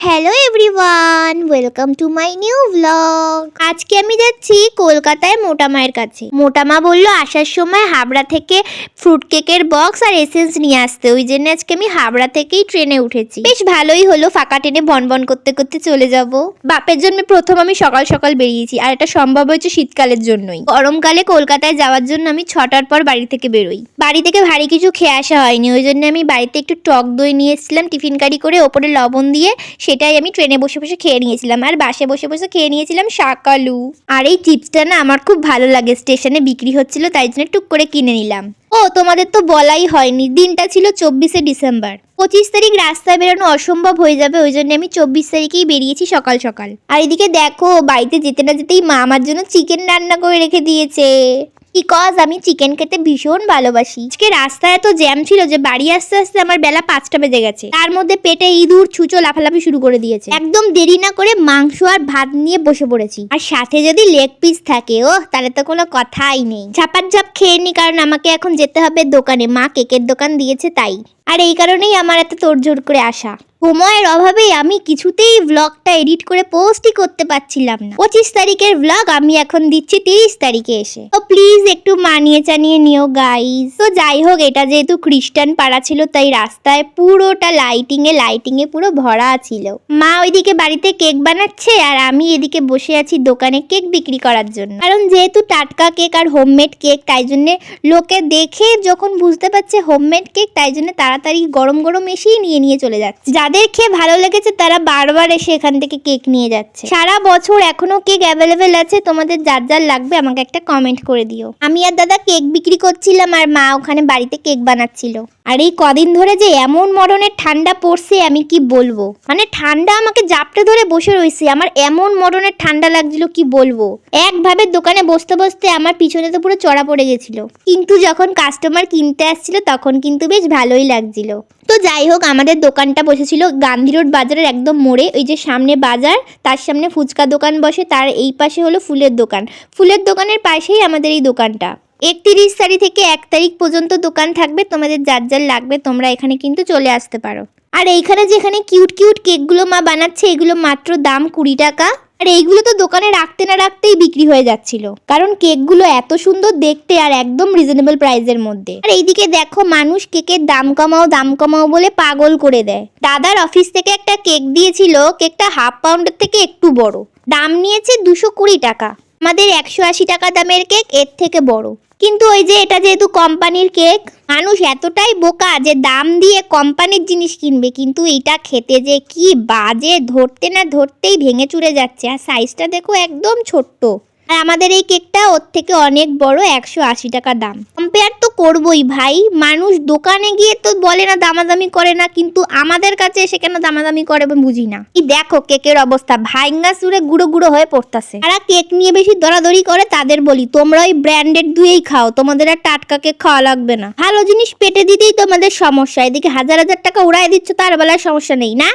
Hello everyone, welcome to my new blog. আজকে আমি যাচ্ছি কলকাতায় মোটা মায়ের কাছে। মোটা মা বললো আসার সময় হাবড়া থেকে ফ্রুট কেকের বক্স আর এসেন্স নিয়ে আসতে, ওই জন্য আজকে আমি হাবড়া থেকেই ট্রেনে উঠেছি। বেশ ভালোই হলো, ফাঁকা ট্রেনে বনবন করতে করতে চলে যাব। বাপের জন্য প্রথম আমি সকাল সকাল বেরিয়েছি, আর এটা সম্ভব হয়েছে শীতকালের জন্যই। গরমকালে কলকাতায় যাওয়ার জন্য আমি 6টার পর বাড়ি থেকে বেরোই। বাড়ি থেকে ভারী কিছু খেয়ে আসা হয়নি, ওই জন্য আমি বাড়িতে একটু টক দই নিয়ে এসেছিলাম টিফিন কারি করে, ওপরে লবণ দিয়ে। সেটাই আমি ট্রেনে বসে বসে খেয়ে নিয়েছিলাম, আর বাসে বসে বসে খেয়ে নিয়েছিলাম শাকালু। আর এই চিপসটা না আমার খুব ভালো লাগে, স্টেশনে বিক্রি হচ্ছিল তাই জন্য টুক করে কিনে নিলাম। ও তোমাদের তো বলাই হয়নি, দিনটা ছিল 24শে ডিসেম্বর। 25 তারিখ রাস্তায় বেরোনো অসম্ভব হয়ে যাবে, ওই জন্য আমি 24 তারিখেই বেরিয়েছি সকাল সকাল। আর এদিকে দেখো, বাড়িতে যেতে না যেতেই মা আমার জন্য চিকেন রান্না করে রেখে দিয়েছে। বিকজ আমি চিকেন খেতে ভীষণ ভালোবাসি। আজকে রাস্তায় এত জ্যাম ছিল যে বাড়ি আসতে আসতে আমার বেলা 5টা বেজে গেছে। তার মধ্যে পেটে ইঁদুর ছুঁচো লাফালাফি শুরু করে দিয়েছে। একদম দেরি না করে মাংস আর ভাত নিয়ে বসে পড়েছি, আর সাথে যদি লেগ পিস থাকে তাহলে তো কোনো কথাই নেই। ঝাপাঝাপ খেয়ে নি, কারণ আমাকে এখন যেতে হবে দোকানে, মা কেকের দোকান দিয়েছে তাই। আর এই কারণেই আমার এত তোড়জোড় করে আসা। সময়ের অভাবে আমি কিছুতেই ব্লগটা এডিট করে পোস্টই করতে পারছিলাম না। 25 তারিখের ব্লগ আমি এখন দিচ্ছি 30 তারিখে এসে। তো প্লিজ একটু মানিয়ে চানিয়ে নিও গাইস। তো যাই হোক, এটা যেহেতু খ্রিস্টান পাড়া ছিল তাই রাস্তায় পুরোটা লাইটিং এ পুরো ভরা ছিল। মা ওইদিকে বাড়িতে কেক বানাচ্ছে, আর আমি এদিকে বসে আছি দোকানে কেক বিক্রি করার জন্য। কারণ যেহেতু টাটকা কেক আর হোমমেড কেক, তাই জন্য লোকে দেখে যখন বুঝতে পারছে হোমমেড কেক, তাই জন্য তাড়াতাড়ি গরম গরম এসেই নিয়ে চলে যাচ্ছে। যাদের খেয়ে ভালো লেগেছে তারা বারবার এসে এখান থেকে কেক নিয়ে যাচ্ছে। সারা বছর এখনো কেক অ্যাভেলেবেল আছে, তোমাদের যার যার লাগবে আমাকে একটা কমেন্ট করে দিও। আমি আর দাদা কেক বিক্রি করছিলাম, আর মা ওখানে বাড়িতে কেক বানাচ্ছিল। আর এই কদিন ধরে যে এমন মরণের ঠান্ডা পড়ছে আমি কি বলবো, মানে ঠান্ডা আমাকে জাপটে ধরে বসে রয়েছে। আমার এমন মরণের ঠান্ডা লাগছিল কি বলবো। একভাবে দোকানে বসতে বসতে আমার পিছনে তো পুরো চড়া পড়ে গেছিল, কিন্তু যখন কাস্টমার কিনতে আসছিল তখন কিন্তু বেশ ভালোই লাগছিল। তো যাই হোক, আমাদের দোকানটা বসেছিল গান্ধী রোড বাজারের একদম মোড়ে। ওই যে সামনে বাজার, তার সামনে ফুচকা দোকান বসে, তার এই পাশে হলো ফুলের দোকান। ফুলের দোকানের পাশেই আমাদের এই দোকানটা। 31 তারিখ থেকে 1 তারিখ পর্যন্ত দোকান থাকবে, তোমাদের যার যার লাগবে তোমরা এখানে কিন্তু চলে আসতে পারো। আর এইখানে যেখানে কিউট কিউট কেকগুলো মা বানাচ্ছে, এগুলো মাত্র দাম 20 টাকা। আর এইগুলো তো দোকানে রাখতে না রাখতেই বিক্রি হয়ে যাচ্ছিল, কারণ কেকগুলো এত সুন্দর দেখতে আর একদম রিজনেবল প্রাইসের মধ্যে। আর এইদিকে দেখো, মানুষ কেকের দাম কমাও বলে পাগল করে দেয়। দাদার অফিস থেকে একটা কেক দিয়েছিল, কেকটা হাফ পাউন্ডের থেকে একটু বড়, দাম নিয়েছে 220 টাকা। আমাদের 180 টাকা দামের কেক এর থেকে বড়। কিন্তু ওই যে এটা যেহেতু কোম্পানির কেক, মানুষ এতটাই বোকা যে দাম দিয়ে কোম্পানির জিনিস কিনবে, কিন্তু এটা খেতে যে কি বাজে, ধরতে না ধরতেই ভেঙে চুরে যাচ্ছে। আর সাইজটা দেখো একদম ছোট্ট। আর আমাদের এই কেকটা ওর থেকে অনেক বড়, 180 টাকা দাম। কম্পেয়ার তো করবোই ভাই, মানুষ দোকানে গিয়ে তো বলে না দামাদামি করে না, কিন্তু আমাদের কাছে এসে কেন দামাদামি করে বুঝি না। এই দেখো কেকের অবস্থা, ভাইঙ্গা সুরে গুঁড়ো গুঁড়ো হয়ে পড়তেছে। যারা কেক নিয়ে বেশি দরাদরি করে তাদের বলি, তোমরা ওই ব্র্যান্ডেড দুয়েই খাও, তোমাদের আর টাটকা কেক খাওয়া লাগবে না। ভালো জিনিস পেটে দিতেই তোমাদের সমস্যা, এদিকে হাজার হাজার টাকা উড়াই দিচ্ছ, তার বেলায় সমস্যা নেই না।